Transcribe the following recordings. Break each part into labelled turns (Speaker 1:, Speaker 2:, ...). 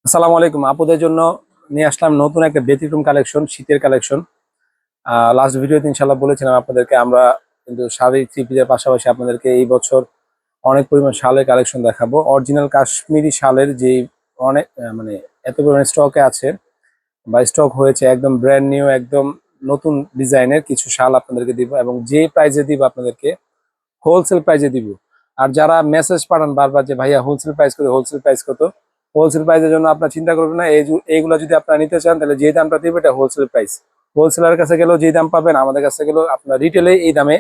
Speaker 1: আসসালামু আলাইকুম। আপুদের জন্য নিয়ে আসলাম নতুন একটা ব্যতিক্রম কালেকশন, শীতের কালেকশন। লাস্ট ভিডিওতে ইনশাল্লাহ বলেছিলাম আপনাদেরকে আমরা কিন্তু শাড়ি থ্রি পিসের পাশাপাশি আপনাদেরকে এই বছর অনেক পরিমাণ শালের কালেকশন দেখাবো। অরিজিনাল কাশ্মীরি শালের যে অনেক মানে এত পরিমাণ স্টকে আছে বা স্টক হয়েছে, একদম ব্র্যান্ড নিউ, একদম নতুন ডিজাইনের কিছু শাল আপনাদেরকে দিব এবং যে প্রাইজে দিব আপনাদেরকে হোলসেল প্রাইজে দিব। আর যারা মেসেজ পাঠান বারবার যে ভাইয়া হোলসেল প্রাইস কত, হোলসেল প্রাইস কত, হোলসেল প্রাইসের জন্য আপনার চিন্তা করবেন না। এইগুলো যদি আপনারা নিতে চান তাহলে যে দামটা দিবে এটা হোলসেল প্রাইস। হোলসেলারের কাছে গেলেও যেই দাম পাবেন, আমাদের কাছে গেলেও আপনার রিটেলে এই দামে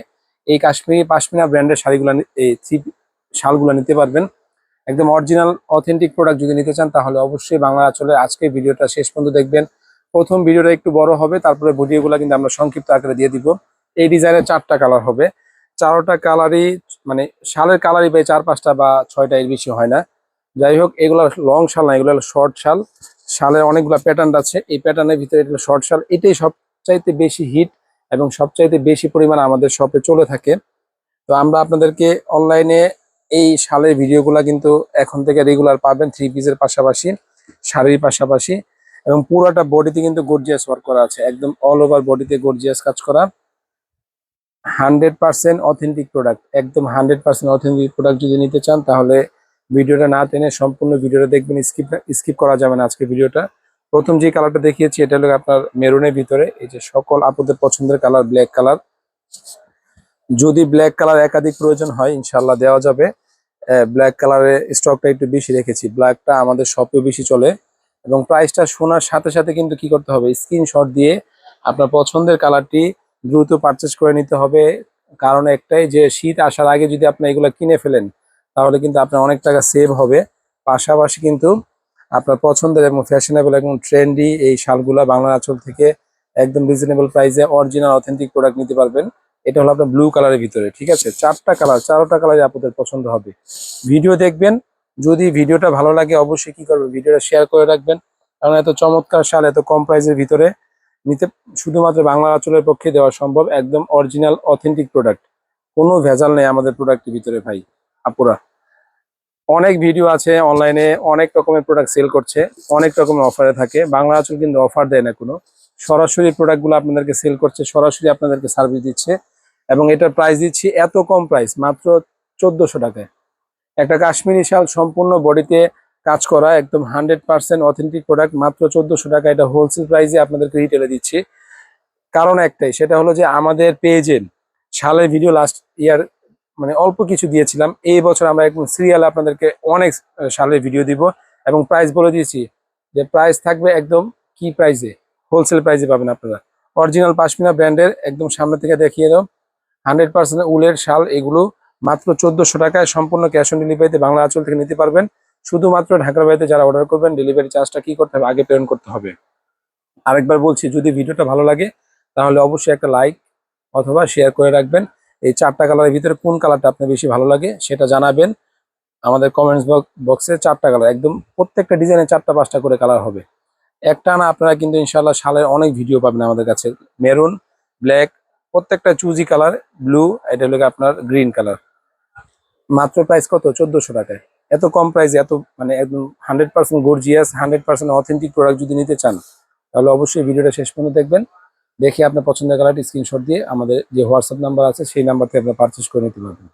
Speaker 1: এই কাশ্মীরি পাশমিনা ব্র্যান্ডের শাড়িগুলো এই থ্রি শালগুলো নিতে পারবেন। একদম অরিজিনাল অথেন্টিক প্রোডাক্ট যদি নিতে চান তাহলে অবশ্যই বাংলা আঁচলে আজকে ভিডিওটা শেষ পর্যন্ত দেখবেন। প্রথম ভিডিওটা একটু বড় হবে, তারপরে ভিডিওগুলো কিন্তু আমরা সংক্ষিপ্ত আকারে দিয়ে দিব। এই ডিজাইনের 4টা কালার হবে, 4টা কালারই মানে শালের কালারই প্রায় 4-5টা বা 6টা, এর বেশি হয় না। যাই হোক, এগুলো লং শাল না, এগুলো শর্ট শাল। শালের অনেকগুলো প্যাটার্ন আছে, এই প্যাটার্নের ভিতরে এটা শর্ট শাল, এটাই সবচাইতে বেশি হিট এবং সবচাইতে বেশি পরিমাণ আমাদের শপে চলে থাকে। তো আমরা আপনাদেরকে অনলাইনে এই শালের ভিডিওগুলো কিন্তু এখন থেকে রেগুলার পাবেন, থ্রি পিসের পাশাপাশি শাড়ির পাশাপাশি। এবং পুরোটা বডিতে কিন্তু গর্জিয়াস ওয়ার্ক করা আছে, একদম অল ওভার বডিতে গর্জিয়াস কাজ করা। 100% অথেন্টিক প্রোডাক্ট, একদম 100% অথেন্টিক প্রোডাক্ট যদি নিতে চান তাহলে ভিডিওটা না টেনে সম্পূর্ণ ভিডিওটা দেখবেন। স্কিপ করা যাবে না আজকে ভিডিওটা। প্রথম যে কালারটা দেখিয়েছি এটা হলো আপনার মেরুনের ভিতরে, এই যে সকল আপুদের পছন্দের কালার ব্ল্যাক কালার। যদি ব্ল্যাক কালার একাধিক প্রয়োজন হয় ইনশাল্লাহ দেওয়া যাবে। ব্ল্যাক কালারের স্টকটা একটু বেশি রেখেছি, ব্ল্যাকটা আমাদের শপেও বেশি চলে। এবং প্রাইসটা শোনার সাথে সাথে কিন্তু কি করতে হবে, স্ক্রিনশট দিয়ে আপনার পছন্দের কালারটি দ্রুত পারচেস করে নিতে হবে। কারণ একটাই, যে শীত আসার আগে যদি আপনি এগুলো কিনে ফেলেন তাহলে কিন্তু আপনার অনেক টাকা সেভ হবে। পাশাপাশি কিন্তু আপনার পছন্দের এবং ফ্যাশনেবল এবং ট্রেন্ডি এই শালগুলা বাংলা আঁচল থেকে একদম রিজনেবল প্রাইসে অরিজিনাল অথেন্টিক প্রোডাক্ট নিতে পারবেন। এটা হলো আপনার ব্লু কালারের ভিতরে, ঠিক আছে? 4টা কালার, 4টা কালারই আপনাদের পছন্দ হবে। ভিডিও দেখবেন, যদি ভিডিওটা ভালো লাগে অবশ্যই কি করবেন, ভিডিওটা শেয়ার করে রাখবেন। কারণ এত চমৎকার শাল এত কম প্রাইসের ভিতরে নিতে শুধুমাত্র বাংলা আঁচলের পক্ষে দেওয়া সম্ভব। একদম অরিজিনাল অথেন্টিক প্রোডাক্ট, কোনো ভেজাল নেই আমাদের প্রোডাক্টের ভিতরে ভাই আপুরা। অনেক ভিডিও আছে অনলাইনে, অনেক রকমের প্রোডাক্ট সেল করছে, অনেক রকমের অফারে থাকে। বাংলা আঁচল কিন্তু অফার দেয় না কোনো, সরাসরি প্রোডাক্টগুলো আপনাদেরকে সেল করছে, সরাসরি আপনাদেরকে সার্ভিস দিচ্ছে। এবং এটার প্রাইস দিচ্ছি এত কম প্রাইস, মাত্র 1400 টাকায়। একটা কাশ্মীরি শাল সম্পূর্ণ বডিতে কাজ করা, একদম 100% অথেন্টিক প্রোডাক্ট, মাত্র 1400 টাকা। এটা হোলসেল প্রাইসে আপনাদেরকে রিটেলে দিচ্ছি। কারণ একটাই, সেটা হলো যে আমাদের পেজে শালের ভিডিও লাস্ট ইয়ার মানে অল্প কিছু দিয়েছিলাম, এই বছর আমরা একদম সিরিয়ালে আপনাদেরকে অনেক শালের ভিডিও দিব। এবং প্রাইস বলে দিয়েছি যে প্রাইস থাকবে একদম কি প্রাইসে, হোলসেল প্রাইসে পাবেন আপনারা। অরিজিনাল পাশমিনা ব্র্যান্ডের, একদম সামনে থেকে দেখিয়ে দাও, 100% উলের শাল এগুলো মাত্র 1400 টাকায় সম্পূর্ণ ক্যাশ অন ডেলিভারিতে বাংলা আঁচল থেকে নিতে পারবেন। শুধুমাত্র ঢাকার বাইরে যারা অর্ডার করবেন ডেলিভারি চার্জটা কি করতে হবে, আগে পেমেন্ট করতে হবে। আরেকবার বলছি, যদি ভিডিওটা ভালো লাগে তাহলে অবশ্যই একটা লাইক অথবা শেয়ার করে রাখবেন। এই 4টা কালারের ভিতরে কোন কালারটা আপনার বেশি ভালো লাগে সেটা জানাবেন আমাদের কমেন্টস বক্সে। 4টা কালার, একদম প্রত্যেকটা ডিজাইনে 4টা 5টা করে কালার হবে। একটা না, আপনারা কিন্তু ইনশাল্লাহ শালের অনেক ভিডিও পাবেন আমাদের কাছে। মেরুন, ব্ল্যাক, প্রত্যেকটা চুজি কালার, ব্লু, এটা হলো আপনার গ্রিন কালার। মাত্র প্রাইস কত, 1400 টাকায়। এত কম প্রাইসে এত মানে একদম 100% গর্জিয়াস 100% অথেন্টিক প্রোডাক্ট যদি নিতে চান তাহলে অবশ্যই ভিডিওটা শেষ পর্যন্ত দেখবেন। দেখে আপনার পছন্দের কালারটি স্ক্রিনশট দিয়ে আমাদের যে হোয়াটসঅ্যাপ নাম্বার আছে সেই নাম্বার থেকে আপনার পারচেস করে নিতে পারবেন।